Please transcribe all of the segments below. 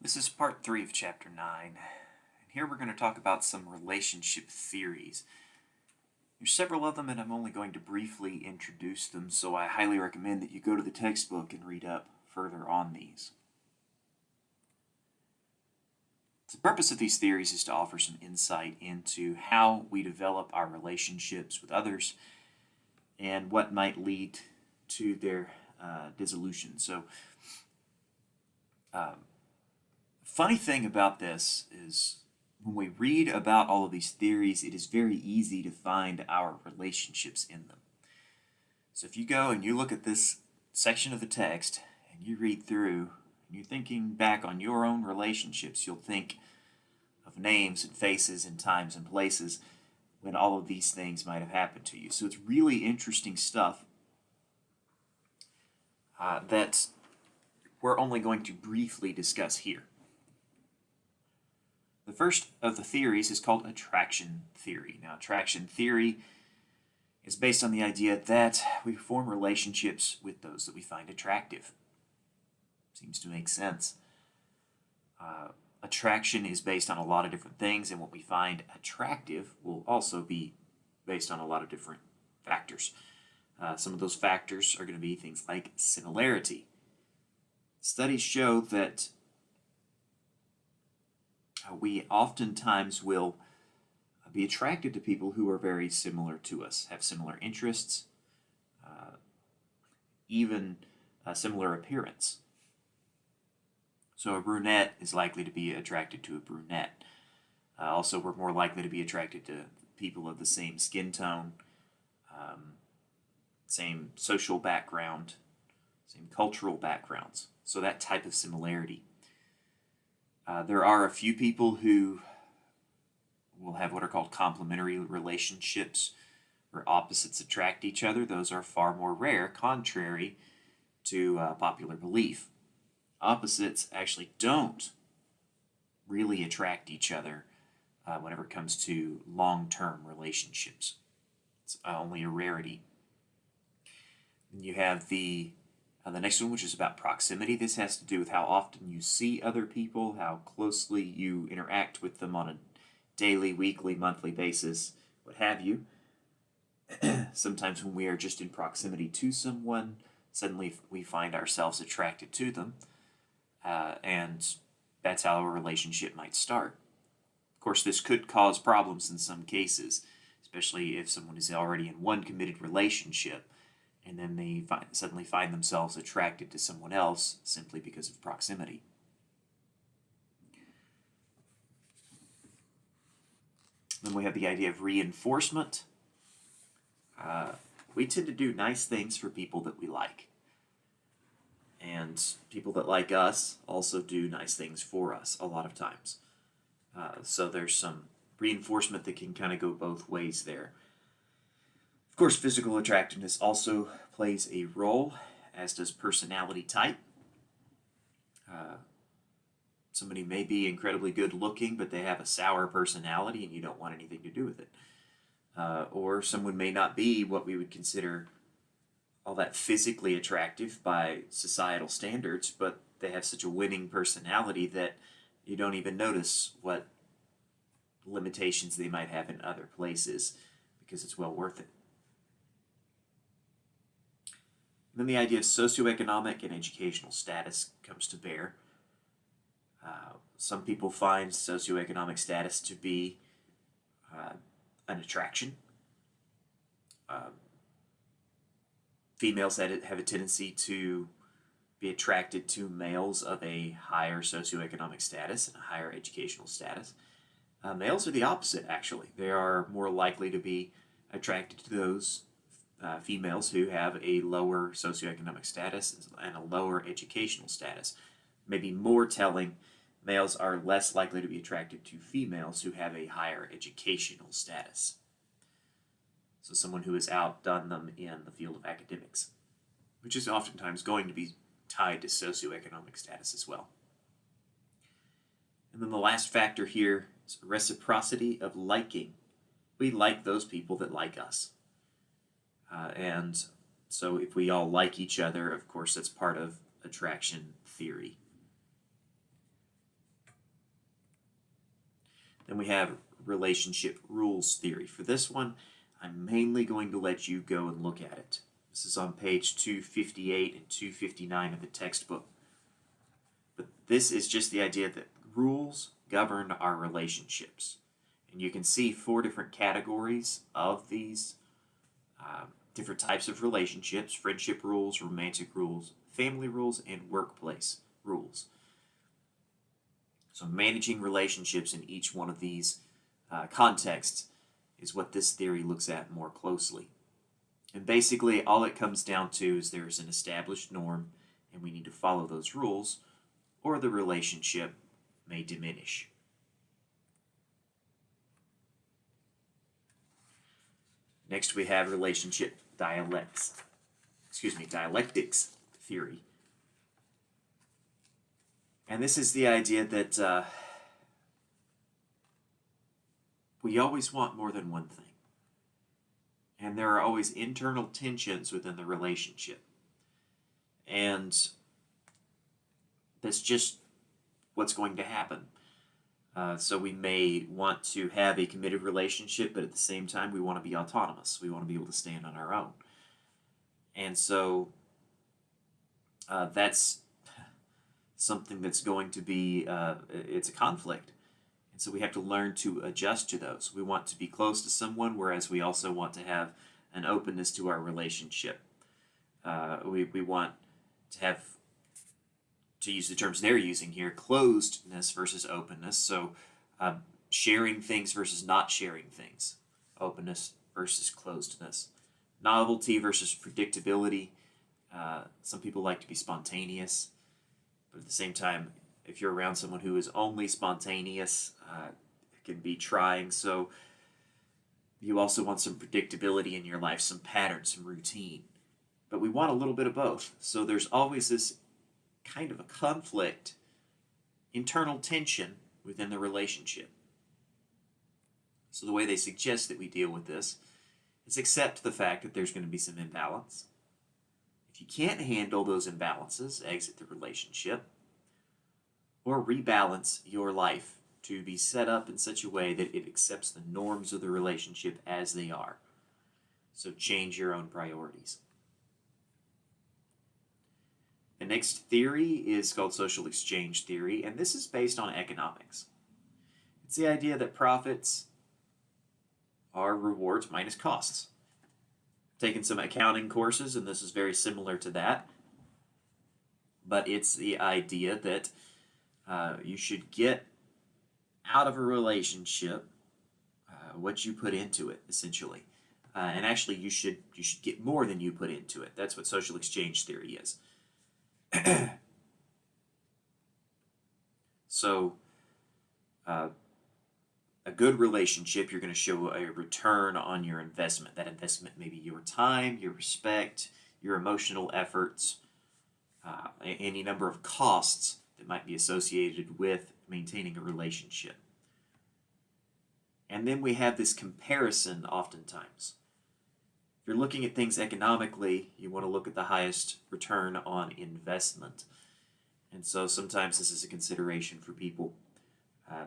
This is part 3 of chapter 9, and here we're going to talk about some relationship theories. There's several of them, and I'm only going to briefly introduce them, so I highly recommend that you go to the textbook and read up further on these. The purpose of these theories is to offer some insight into how we develop our relationships with others and what might lead to their dissolution. Funny thing about this is when we read about all of these theories, it is very easy to find our relationships in them. So if you go and you look at this section of the text and you read through and you're thinking back on your own relationships, you'll think of names and faces and times and places when all of these things might have happened to you. So it's really interesting stuff that we're only going to briefly discuss here. The first of the theories is called attraction theory. Now, attraction theory is based on the idea that we form relationships with those that we find attractive. Seems to make sense. Attraction is based on a lot of different things, and what we find attractive will also be based on a lot of different factors. Some of those factors are going to be things like similarity. Studies show that we oftentimes will be attracted to people who are very similar to us, have similar interests, even a similar appearance. So a brunette is likely to be attracted to a brunette. Also, we're more likely to be attracted to people of the same skin tone, same social background, same cultural backgrounds. So that type of similarity. There are a few people who will have what are called complementary relationships, where opposites attract each other. Those are far more rare, contrary to popular belief. Opposites actually don't really attract each other whenever it comes to long-term relationships. It's only a rarity. And you have the next one, which is about proximity. This has to do with how often you see other people, how closely you interact with them on a daily, weekly, monthly basis, what have you. Sometimes when we are just in proximity to someone, suddenly we find ourselves attracted to them, and that's how a relationship might start. Of course, this could cause problems in some cases, especially if someone is already in one committed relationship and then they suddenly find themselves attracted to someone else simply because of proximity. Then we have the idea of reinforcement. We tend to do nice things for people that we like. And people that like us also do nice things for us a lot of times. So there's some reinforcement that can kind of go both ways there. Of course, physical attractiveness also plays a role, as does personality type. Somebody may be incredibly good looking, but they have a sour personality and you don't want anything to do with it. Or someone may not be what we would consider all that physically attractive by societal standards, but they have such a winning personality that you don't even notice what limitations they might have in other places because it's well worth it. Then the idea of socioeconomic and educational status comes to bear. Some people find socioeconomic status to be an attraction. Females that have a tendency to be attracted to males of a higher socioeconomic status and a higher educational status. Males are the opposite, actually. They are more likely to be attracted to those females who have a lower socioeconomic status and a lower educational status. Maybe more telling, males are less likely to be attracted to females who have a higher educational status. So someone who has outdone them in the field of academics, which is oftentimes going to be tied to socioeconomic status as well. And then the last factor here is reciprocity of liking. We like those people that like us. And so if we all like each other, of course, that's part of attraction theory. And we have relationship rules theory. For this one, I'm mainly going to let you go and look at it. This is on page 258 and 259 of the textbook. But this is just the idea that rules govern our relationships. And you can see 4 different categories of these different types of relationships: friendship rules, romantic rules, family rules, and workplace rules. So managing relationships in each one of these contexts is what this theory looks at more closely. And basically all it comes down to is there's an established norm and we need to follow those rules or the relationship may diminish. Next we have relationship dialectics theory. And this is the idea that we always want more than one thing. And there are always internal tensions within the relationship. And that's just what's going to happen. So we may want to have a committed relationship, but at the same time we want to be autonomous. We want to be able to stand on our own. And so that's something that's going to be, it's a conflict. And so we have to learn to adjust to those. We want to be close to someone, whereas we also want to have an openness to our relationship. We want to have, to use the terms they're using here, closedness versus openness. So sharing things versus not sharing things. Openness versus closedness. Novelty versus predictability. Some people like to be spontaneous, but at the same time, if you're around someone who is only spontaneous, it can be trying. So you also want some predictability in your life, some pattern, some routine. But we want a little bit of both. So there's always this kind of a conflict, internal tension within the relationship. So the way they suggest that we deal with this is accept the fact that there's going to be some imbalance. If you can't handle those imbalances, exit the relationship, or rebalance your life to be set up in such a way that it accepts the norms of the relationship as they are. So change your own priorities. The next theory is called social exchange theory, and this is based on economics. It's the idea that profits are rewards minus costs. I've taken some accounting courses, and this is very similar to that. But it's the idea that you should get out of a relationship what you put into it, essentially. And actually, you should get more than you put into it. That's what social exchange theory is. So, a good relationship, you're going to show a return on your investment. That investment may be your time, your respect, your emotional efforts, any number of costs that might be associated with maintaining a relationship. And then we have this comparison oftentimes. If you're looking at things economically, you want to look at the highest return on investment. And so sometimes this is a consideration for people.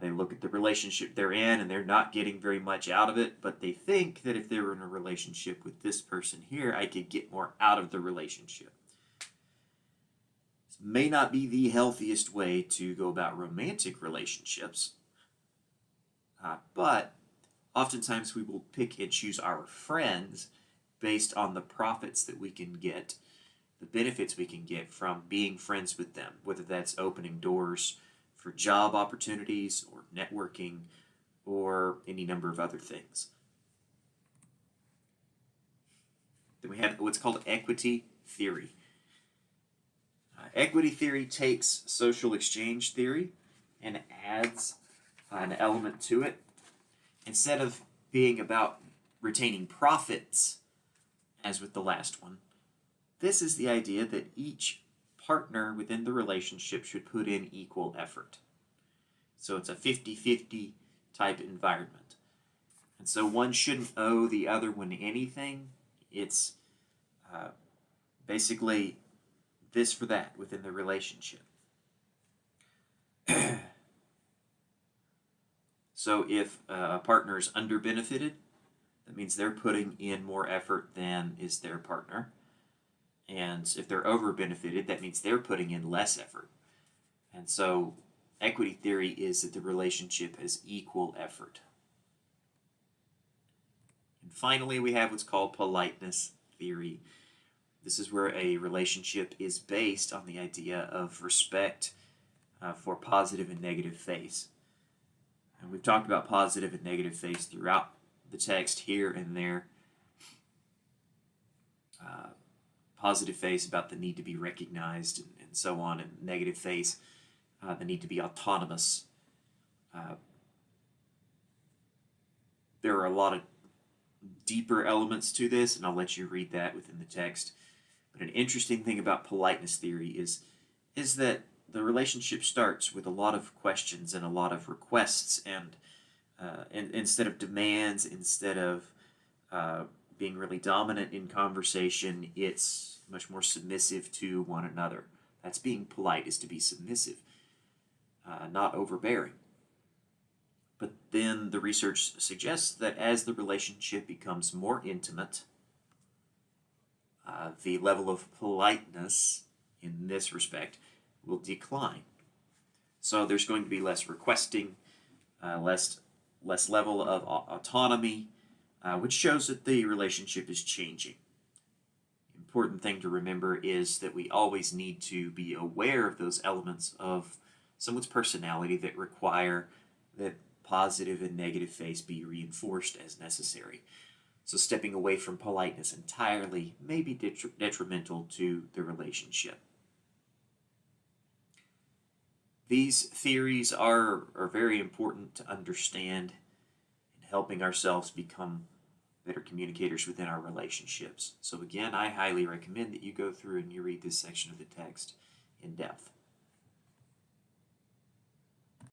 They look at the relationship they're in and they're not getting very much out of it, but they think that if they were in a relationship with this person here, I could get more out of the relationship. This may not be the healthiest way to go about romantic relationships, but oftentimes we will pick and choose our friends based on the profits that we can get, the benefits we can get from being friends with them, whether that's opening doors for job opportunities or networking or any number of other things. Then we have what's called equity theory. Equity theory takes social exchange theory and adds an element to it. Instead of being about retaining profits, as with the last one, this is the idea that each partner within the relationship should put in equal effort. So it's a 50-50 type environment. And so one shouldn't owe the other one anything. It's basically this for that within the relationship. So if a partner is underbenefited, that means they're putting in more effort than is their partner. And if they're overbenefited, that means they're putting in less effort. And so equity theory is that the relationship has equal effort. And finally, we have what's called politeness theory. This is where a relationship is based on the idea of respect for positive and negative face. And we've talked about positive and negative face throughout the text here and there. Positive face about the need to be recognized and so on, and negative face, the need to be autonomous. There are a lot of deeper elements to this, and I'll let you read that within the text. But an interesting thing about politeness theory is that the relationship starts with a lot of questions and a lot of requests, and instead of demands, instead of being really dominant in conversation, it's much more submissive to one another. That's being polite, is to be submissive, not overbearing. But then the research suggests that as the relationship becomes more intimate, the level of politeness in this respect will decline. So there's going to be less requesting, less level of autonomy, which shows that the relationship is changing. Important thing to remember is that we always need to be aware of those elements of someone's personality that require that positive and negative face be reinforced as necessary. So stepping away from politeness entirely may be detrimental to the relationship. These theories are very important to understand in helping ourselves become better communicators within our relationships. So again, I highly recommend that you go through and you read this section of the text in depth.